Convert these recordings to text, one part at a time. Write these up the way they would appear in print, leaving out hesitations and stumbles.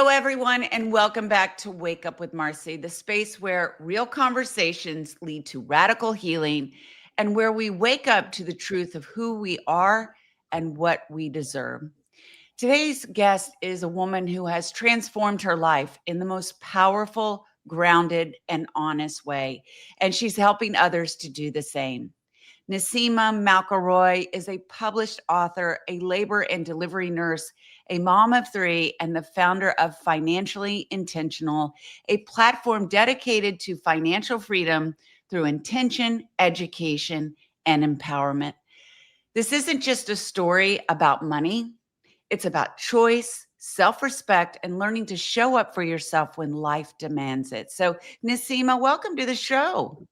Hello, everyone, and welcome back to Wake Up with Marci, the space where real conversations lead to radical healing and where we wake up to the truth of who we are and what we deserve. Today's guest is a woman who has transformed her life in the most powerful, grounded, and honest way, and she's helping others to do the same. Naseema McElroy is a published author, a labor and delivery nurse, a mom of three, and the founder of Financially Intentional, a platform dedicated to financial freedom through intention, education, and empowerment. This isn't just a story about money, it's about choice, self respect, and learning to show up for yourself when life demands it. So, Naseema, welcome to the show.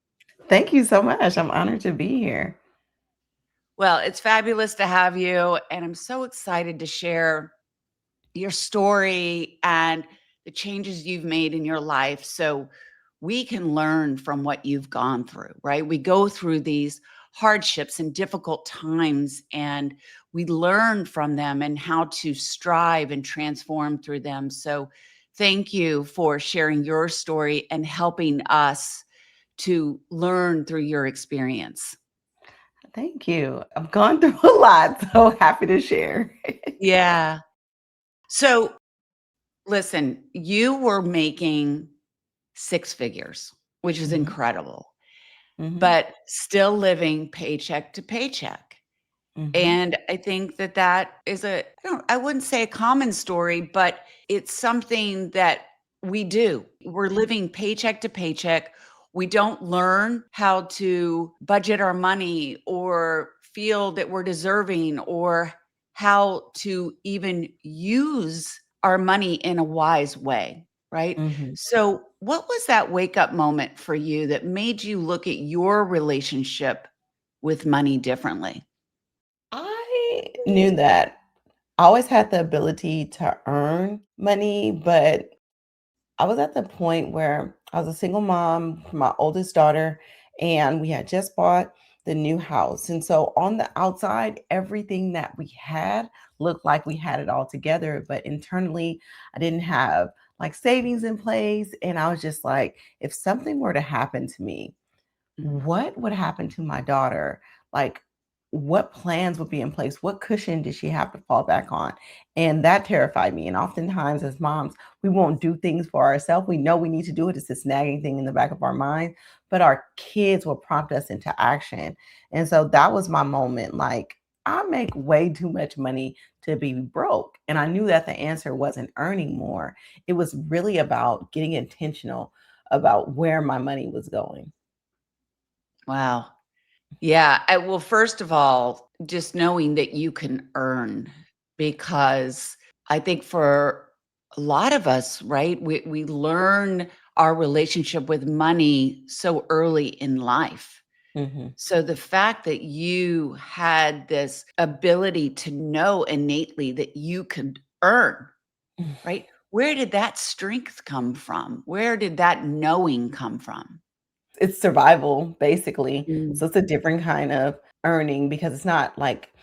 Thank you so much. I'm honored to be here. Well, it's fabulous to have you. And I'm so excited to share your story and the changes you've made in your life so we can learn from what you've gone through, right? We go through these hardships and difficult times and we learn from them and how to strive and transform through them. So thank you for sharing your story and helping us to learn through your experience. Thank you. I've gone through a lot, so happy to share. Yeah. So listen, you were making six figures, which is Mhm, incredible, mhm, but still living paycheck to paycheck. mhm, And I think that that is I wouldn't say a common story, but it's something that we do. We're living paycheck to paycheck. We don't learn how to budget our money or feel that we're deserving or how to even use our money in a wise way, right? mhm. So, what was that wake up moment for you that made you look at your relationship with money differently? I knew that I always had the ability to earn money, but I was at the point where I was a single mom for my oldest daughter, and we had just bought the new house. And so on the outside, everything that we had looked like we had it all together. But internally, I didn't have like savings in place. And I was just like, if something were to happen to me, Mhm. what would happen to my daughter? Like, what plans would be in place? What cushion did she have to fall back on? And that terrified me. And oftentimes, as moms, we won't do things for ourselves. We know we need to do it. It's this nagging thing in the back of our mind, but our kids will prompt us into action. And so that was my moment. Like, I make way too much money to be broke. And I knew that the answer wasn't earning more, it was really about getting intentional about where my money was going. Wow. Yeah. Well, first of all, just knowing that you can earn, because I think for a lot of us, right, we learn our relationship with money so early in life. Mhm. So the fact that you had this ability to know innately that you could earn, right? Where did that strength come from? Where did that knowing come from? It's survival, basically. Mm. So it's a different kind of earning because it's not like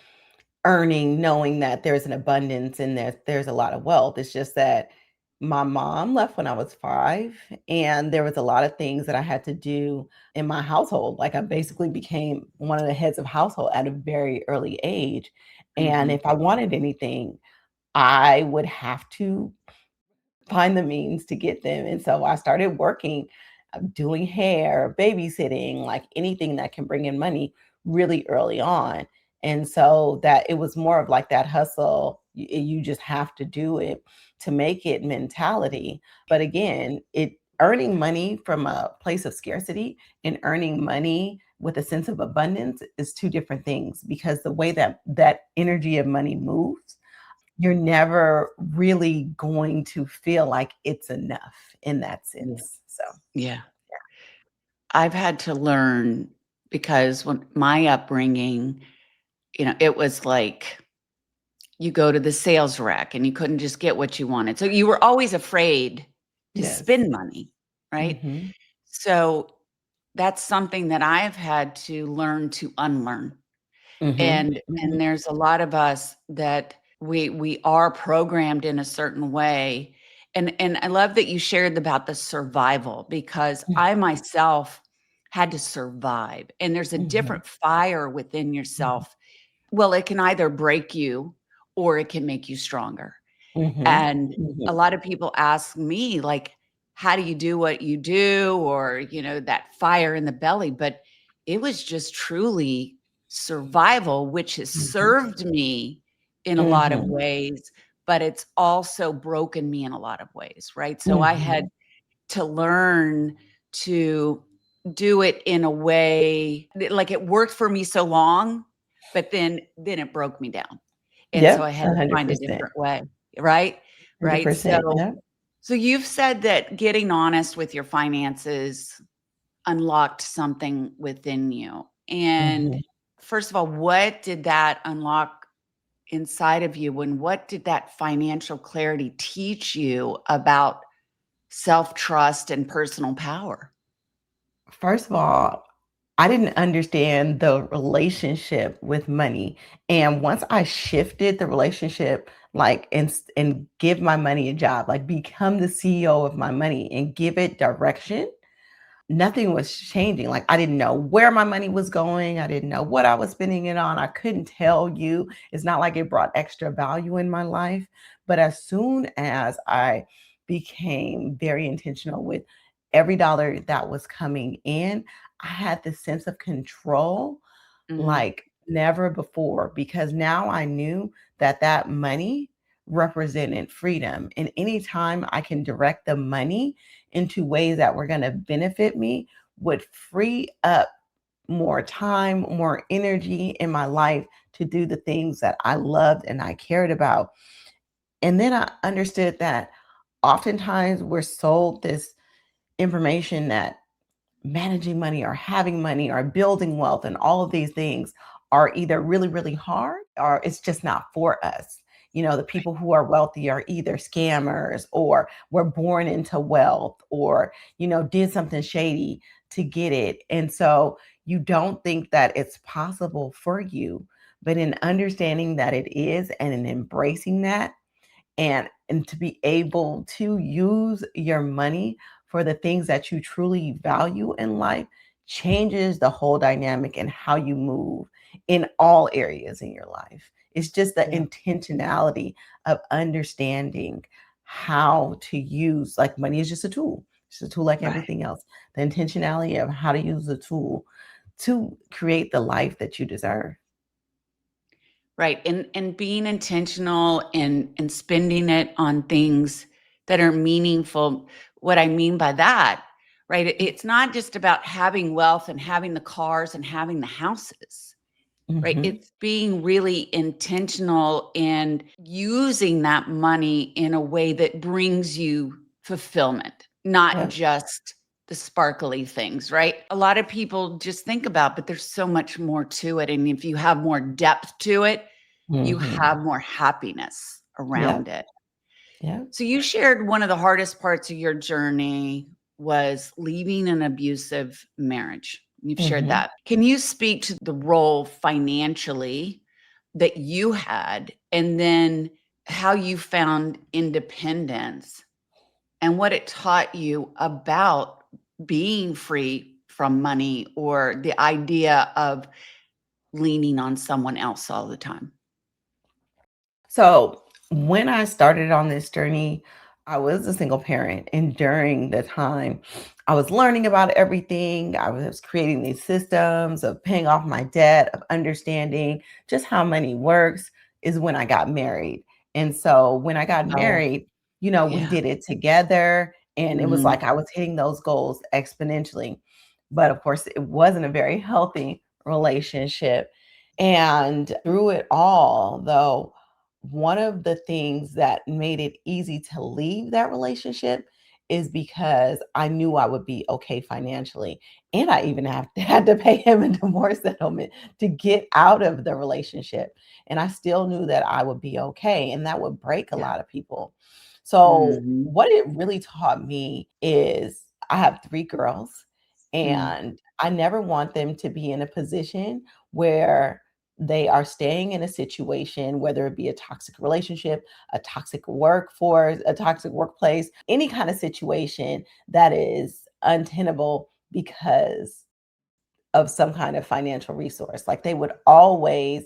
earning knowing that there's an abundance and there's a lot of wealth. It's just that my mom left when I was 5, and there was a lot of things that I had to do in my household. Like, I basically became one of the heads of household at a very early age, and Mhm. if I wanted anything, I would have to find the means to get them. And so I started working, doing hair, babysitting, like anything that can bring in money really early on. And so that it was more of like that hustle, you just have to do it to make it mentality. But again, it earning money from a place of scarcity and earning money with a sense of abundance is two different things, because the way that that energy of money moves, you're never really going to feel like it's enough in that Yeah. sense. So, Yeah. I've had to learn because when my upbringing, it was like you go to the sales rack and you couldn't just get what you wanted. So you were always afraid to yes. spend money, right? Mhm. So that's something that I've had to learn to unlearn. Mhm. And Mhm. there's a lot of us that we are programmed in a certain way, And I love that you shared about the survival, because Mm, I myself had to survive. And there's a mhm, different fire within mhm, yourself. Well, it can either break you or it can make you stronger. mhm, And a mhm, lot of people ask me, like, how do you do what you do? Or, that fire in the belly. But it was just truly survival, which has mhm, served me in a lot of mhm, ways, but it's also broken me in a lot of ways, right? So I had mhm. to learn to do it in a way like it worked for me so long, but then it broke me down. And so I Yep, had to find a 100%. different way, right? Right. 100%, So yep. so you've said that getting honest with your finances unlocked something within you. And Mhm. first of all, what did that unlock inside of you? And what did that financial clarity teach you about self-trust and personal power? First of all, I didn't understand the relationship with money, and once I shifted the relationship, like, and give my money a job, like, become the CEO of my money and give it direction, nothing was changing. Like, I didn't know where my money was going. I didn't know what I was spending it on. I couldn't tell you. It's not like it brought extra value in my life. But as soon as I became very intentional with every dollar that was coming in, I had this sense of control Mhm. like never before, because now I knew that that money represented freedom. And anytime I can direct the money into ways that were going to benefit me would free up more time, more energy in my life to do the things that I loved and I cared about. And then I understood that oftentimes we're sold this information that managing money or having money or building wealth and all of these things are either really, really hard or it's just not for us. The people who are wealthy are either scammers or were born into wealth or, did something shady to get it. And so you don't think that it's possible for you. But in understanding that it is and in embracing that, and to be able to use your money for the things that you truly value in life changes the whole dynamic and how you move in all areas in your life. It's just the Yeah. intentionality of understanding how to use, like, money is just a tool. It's a tool like Right. everything else. The intentionality of how to use the tool to create the life that you deserve. Right. And being intentional and spending it on things that are meaningful. What I mean by that, right? It's not just about having wealth and having the cars and having the houses, right? Mhm. It's being really intentional and using that money in a way that brings you fulfillment, not Yep. just the sparkly things, right? A lot of people just think about, but there's so much more to it. And if you have more depth to it, you Mhm. have more happiness around Yep. it. Yep. So you shared one of the hardest parts of your journey was leaving an abusive marriage. You've shared Mhm. that. Can you speak to the role financially that you had, and then how you found independence and what it taught you about being free from money or the idea of leaning on someone else all the time? So when I started on this journey, I was a single parent. And during the time, I was learning about everything. I was creating these systems of paying off my debt, of understanding just how money works, is when I got married. And so when I got Oh, married, we yeah. did it together. And it was Mhm. like I was hitting those goals exponentially. But of course, it wasn't a very healthy relationship. And through it all, though, one of the things that made it easy to leave that relationship is because I knew I would be okay financially. And I even had to pay him a divorce settlement to get out of the relationship. And I still knew that I would be okay. And that would break a Yeah. lot of people. So, Mhm. what it really taught me is I have three girls, Mm. and I never want them to be in a position where they are staying in a situation, whether it be a toxic relationship, a toxic workforce, a toxic workplace, any kind of situation that is untenable because of some kind of financial resource. Like they would always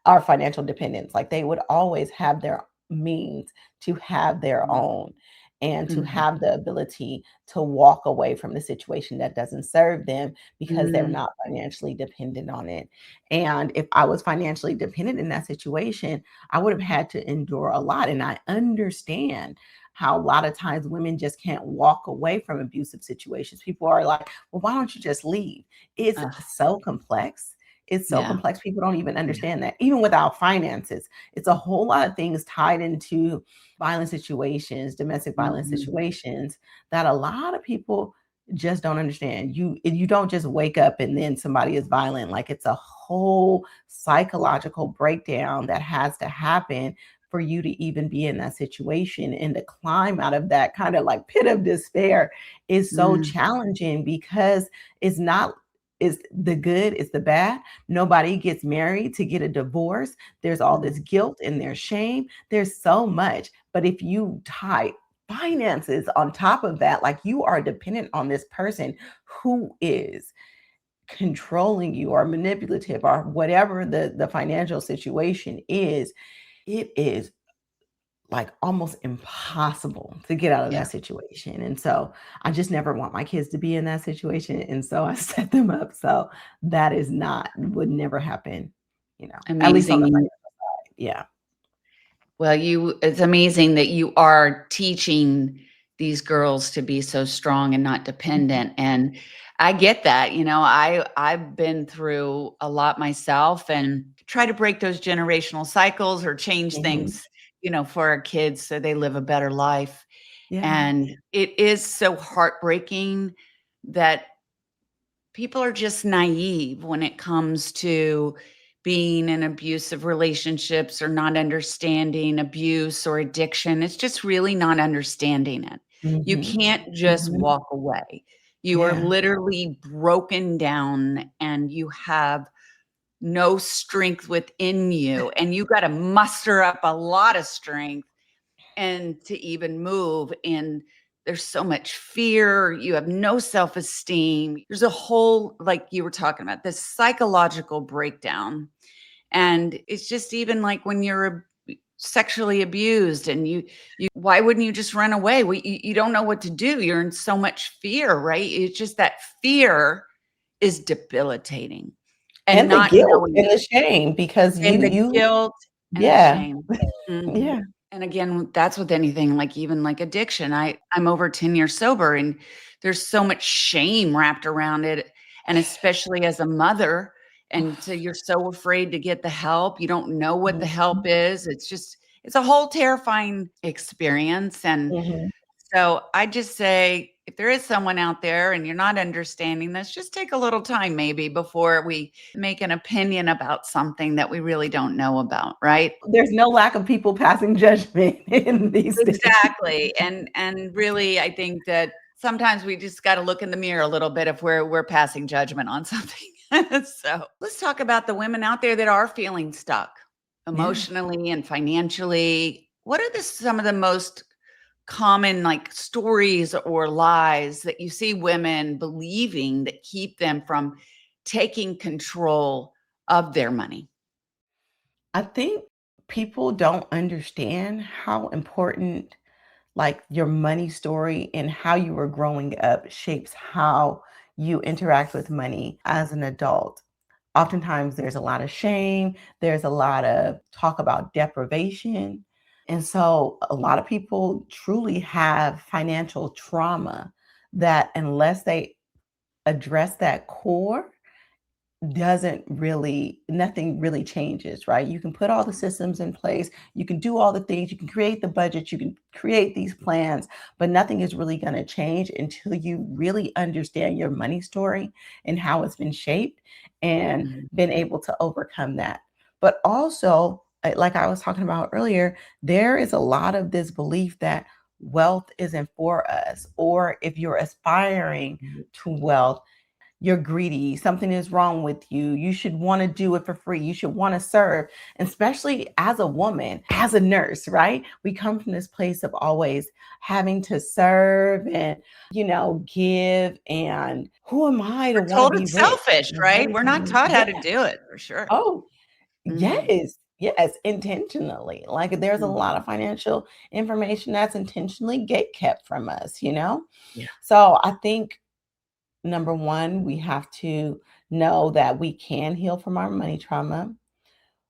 our financial dependence. Like they would always have their means to have their own and to Mhm. have the ability to walk away from the situation that doesn't serve them because they're Mm. not financially dependent on it. And if I was financially dependent in that situation, I would have had to endure a lot. And I understand how a lot of times women just can't walk away from abusive situations. People are like, well, why don't you just leave? It's Ugh, so complex. It's so yeah. complex. People don't even Yeah. understand that. Even without finances, it's a whole lot of things tied into violent situations, domestic violence Mhm. situations that a lot of people just don't understand. You don't just wake up and then somebody is violent. Like it's a whole psychological breakdown that has to happen for you to even be in that situation, and to climb out of that kind of like pit of despair is so Mm. challenging because it's not is the good, it's the bad. Nobody gets married to get a divorce. There's all Mm. this guilt and there's shame. There's so much. But if you tie finances on top of that, like you are dependent on this person who is controlling you or manipulative or whatever the financial situation is, it is like almost impossible to get out of Yeah. that situation. And so I just never want my kids to be in that situation. And so I set them up so that is not would never happen, at least on the Amazing. financial side. Yeah. Well, it's amazing that you are teaching these girls to be so strong and not Mhm. dependent. And I get that. I've been through a lot myself and try to break those generational cycles or change Mhm. things, for our kids so they live a better life. Yeah. And it is so heartbreaking that people are just naive when it comes to being in abusive relationships or not understanding abuse or addiction. It's just really not understanding it. You Mhm. can't just Mhm. walk away. You are Yeah. literally broken down and you have no strength within you. And you got to muster up a lot of strength and to even move. And there's so much fear. You have no self esteem. There's a whole, like you were talking about, this psychological breakdown. And it's just even like when you're sexually abused and why wouldn't you just run away? You don't know what to do. You're in so much fear, right? It's just that fear is debilitating and And the not guilt knowing and it the shame because and the you guilt and the yeah. shame. Mhm. Yeah. And again, that's with anything, like even like addiction. I'm over 10 years sober and there's so much shame wrapped around it. And especially as a mother, and so you're so afraid to get the help. You don't know what the help Mhm. is. It's a whole terrifying experience. And Mhm. so I just say, if there is someone out there and you're not understanding this, just take a little time maybe before we make an opinion about something that we really don't know about, right? There's no lack of people passing judgment in these days. Exactly. And really I think that sometimes we just got to look in the mirror a little bit if we're passing judgment on something. So, let's talk about the women out there that are feeling stuck Yeah. emotionally and financially. What are some of the most common like stories or lies that you see women believing that keep them from taking control of their money? I think people don't understand how important like your money story and how you were growing up shapes how you interact with money as an adult. Oftentimes there's a lot of shame, there's a lot of talk about deprivation. And so a lot of people truly have financial trauma that unless they address that core, doesn't really nothing really changes, right? You can put all the systems in place, you can do all the things, you can create the budget, you can create these plans, but nothing is really going to change until you really understand your money story and how it's been shaped and Mhm. been able to overcome that. But also, like I was talking about earlier, there is a lot of this belief that wealth isn't for us, or if you're aspiring to wealth, you're greedy, something is wrong with you, you should want to do it for free, you should want to serve. And especially as a woman, as a nurse, right? We come from this place of always having to serve and, give. And who am I to We're want to told be it's rich? selfish, right? We're not taught how to do it for sure. Oh, Mhm. yes. Yes, intentionally. Like there's a Mm. lot of financial information that's intentionally gate kept from us. Yeah. So I think number one, we have to know that we can heal from our money trauma.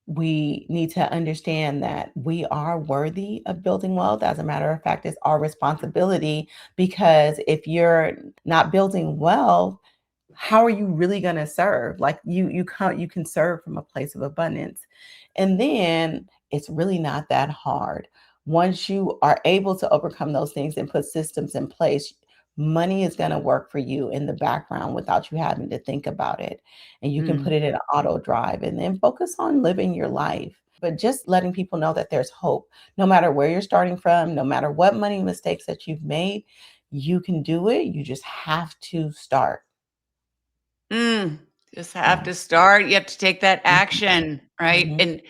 We need to understand that we are worthy of building wealth. As a matter of fact, it's our responsibility, because if you're not building wealth, how are you really going to serve? Like you can serve from a place of abundance. And then it's really not that hard. Once you are able to overcome those things and put systems in place, money is going to work for you in the background without you having to think about it. And you can Mm. put it in auto drive and then focus on living your life. But just letting people know that there's hope, no matter where you're starting from, no matter what money mistakes that you've made, you can do it. You just have to start. Mm. Just have Yeah. to start. You have to take that Mhm, action, right? mhm, And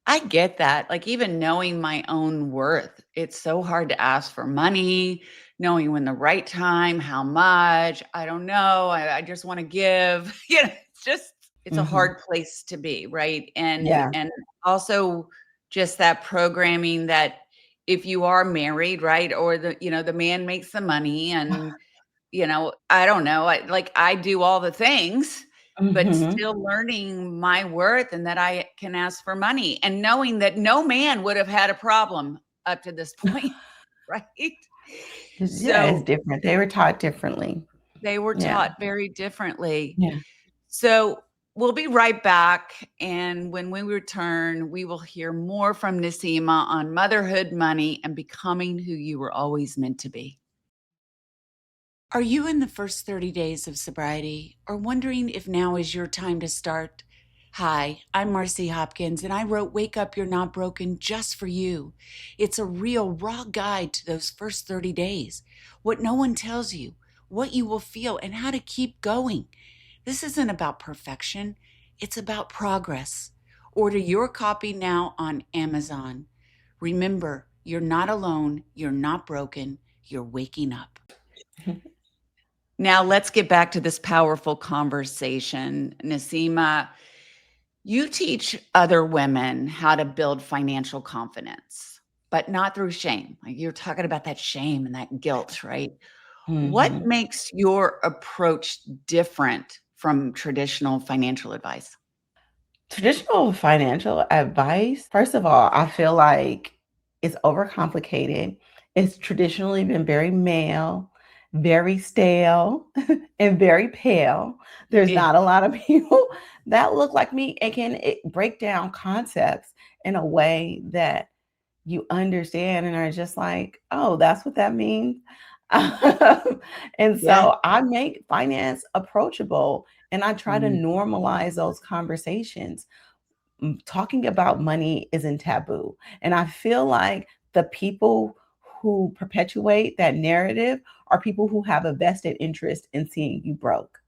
I get that. Like, even knowing my own worth, it's so hard to ask for money, knowing when the right time, how much, I don't know. I just want to give. It's a mhm. hard place to be, right? And Yeah. and also just that programming that if you are married, right, or the man makes the money and I don't know, I do all the things, but Mhm. still learning my worth and that I can ask for money and knowing that no man would have had a problem up to this point, right? Yeah, it's So different. They were taught differently. they were Yeah, taught very differently. yeah. So we'll be right back. And when we return, we will hear more from Naseema on motherhood, money, and becoming who you were always meant to be. Are you in the first 30 days of sobriety or wondering if now is your time to start? Hi, I'm Marci Hopkins, and I wrote Wake Up, You're Not Broken just for you. It's a real, raw guide to those first 30 days, what no one tells you, what you will feel, and how to keep going. This isn't about perfection, it's about progress. Order your copy now on Amazon. Remember, you're not alone, you're not broken, you're waking up. Now, let's get back to this powerful conversation. Naseema, you teach other women how to build financial confidence, but not through shame. Like, you're talking about that shame and that guilt, right? What Mhm. makes your approach different from traditional financial advice? Traditional financial advice, first of all, I feel like it's overcomplicated. It's traditionally been very male, very stale, and very pale. There's Eh, not a lot of people that look like me and can break down concepts in a way that you understand and are just like, "Oh, that's what that means?" And Yeah. so I make finance approachable, and I try to Mm. normalize those conversations. Talking about money isn't taboo, and I feel like the people who perpetuate that narrative are people who have a vested interest in seeing you broke.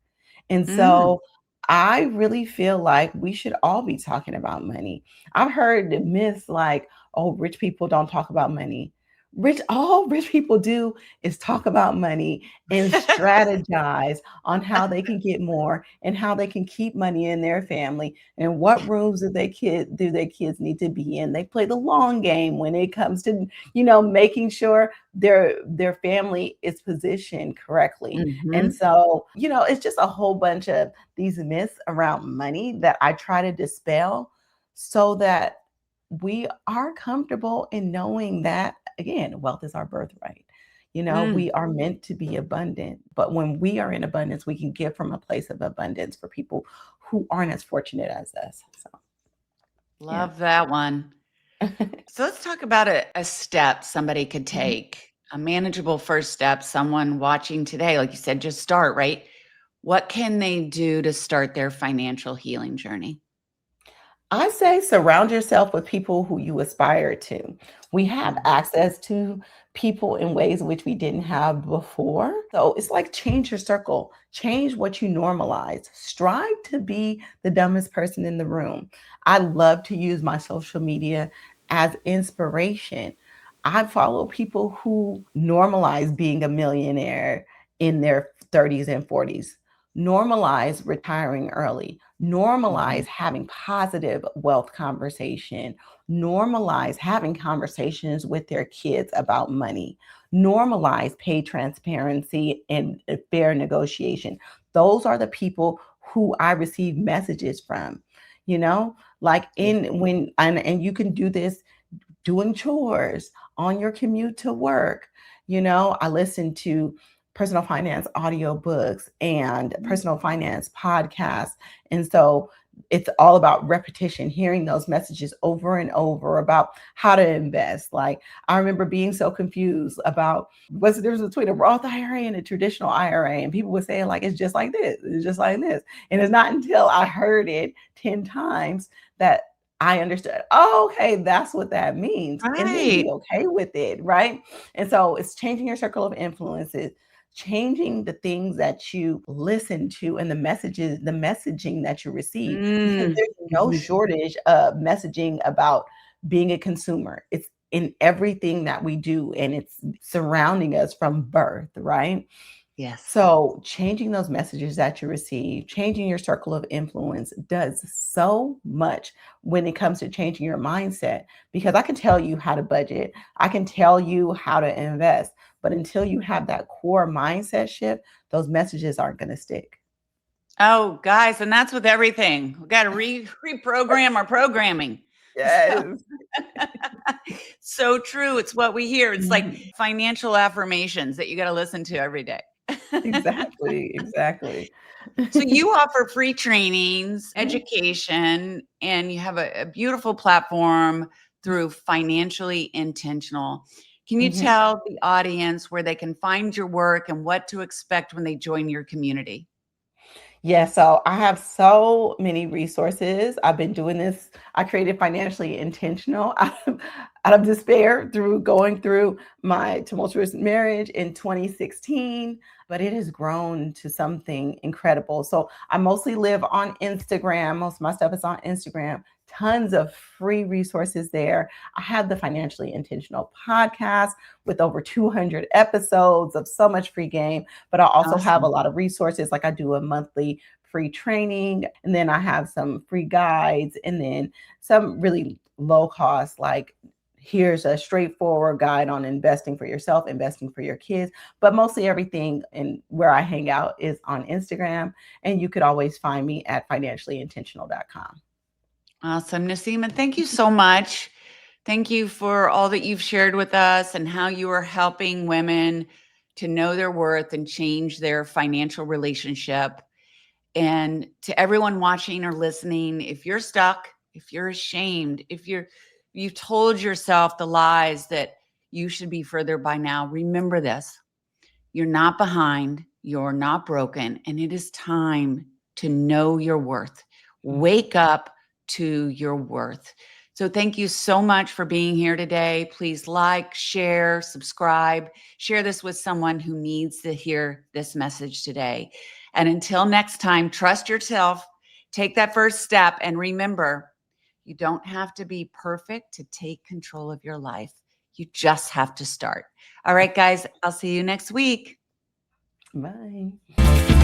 And Mm. so I really feel like we should all be talking about money. I've heard the myths like, oh, rich people don't talk about money. All rich people do is talk about money and strategize on how they can get more and how they can keep money in their family and what rooms do their kids need to be in. They play the long game when it comes to, making sure their family is positioned correctly. And Mhm. so, it's just a whole bunch of these myths around money that I try to dispel so that we are comfortable in knowing that, again, wealth is our birthright. Mm. We are meant to be abundant, but when we are in abundance, we can give from a place of abundance for people who aren't as fortunate as us. So, yeah. Love that one. So let's talk about a step somebody could Mhm. take, a manageable first step, someone watching today, like you said, just start, right? What can they do to start their financial healing journey? I say surround yourself with people who you aspire to. We have Mm. access to people in ways in which we didn't have before. So it's like change your circle, change what you normalize, strive to be the dumbest person in the room. I love to use my social media as inspiration. I follow people who normalize being a millionaire in their 30s and 40s, normalize retiring early, normalize having positive wealth conversation, normalize having conversations with their kids about money, normalize pay transparency and fair negotiation. Those are the people who I receive messages from, you know, like Yeah. in when, and you can do this doing chores on your commute to work. You know, I listen to personal finance audiobooks and personal finance podcasts. And so it's all about repetition, hearing those messages over and over about how to invest. Like I remember being so confused about what's the difference between a Roth IRA and a traditional IRA. And people would say, like, it's just like this, it's just like this. And it's not until I heard it 10 times that I understood, oh, okay, that's what that means. And then Right. be okay with it, right? And so it's changing your circle of influences, changing the things that you listen to and the messages, the messaging that you receive, because Mm. there's no Mhm. shortage of messaging about being a consumer. It's in everything that we do and it's surrounding us from birth, right? Yes. So, changing those messages that you receive, changing your circle of influence does so much when it comes to changing your mindset. Because I can tell you how to budget, I can tell you how to invest, but until you have that core mindset shift, those messages aren't going to stick. Oh, guys, and that's with everything. We got to reprogram our programming. So, Yes. so true. It's what we hear. It's like Mhm. financial affirmations that you got to listen to every day. Exactly. Exactly. So you offer free trainings, Yeah. education, and you have a beautiful platform through Financially Intentional. Can you Mhm. tell the audience where they can find your work and what to expect when they join your community? Yeah, so I have so many resources. I've been doing this. I created Financially Intentional out of despair through going through my tumultuous marriage in 2016, but it has grown to something incredible. So I mostly live on Instagram. Most of my stuff is on Instagram. Tons of free resources there. I have the Financially Intentional podcast with over 200 episodes of so much free game, but I also have a Awesome. lot of resources. Like I do a monthly free training, and then I have some free guides, and then some really low cost, like here's a straightforward guide on investing for yourself, investing for your kids. But mostly everything and where I hang out is on Instagram. And you could always find me at financiallyintentional.com. Awesome. Naseema, thank you so much. Thank you for all that you've shared with us and how you are helping women to know their worth and change their financial relationship. And to everyone watching or listening, if you're stuck, if you're ashamed, if you've told yourself the lies that you should be further by now, remember this. You're not behind, you're not broken, and it is time to know your worth. Wake up to your worth. So, thank you so much for being here today. Please like, share, subscribe, share this with someone who needs to hear this message today. And until next time, trust yourself, take that first step, and remember, you don't have to be perfect to take control of your life. You just have to start. All right, guys, I'll see you next week. Bye.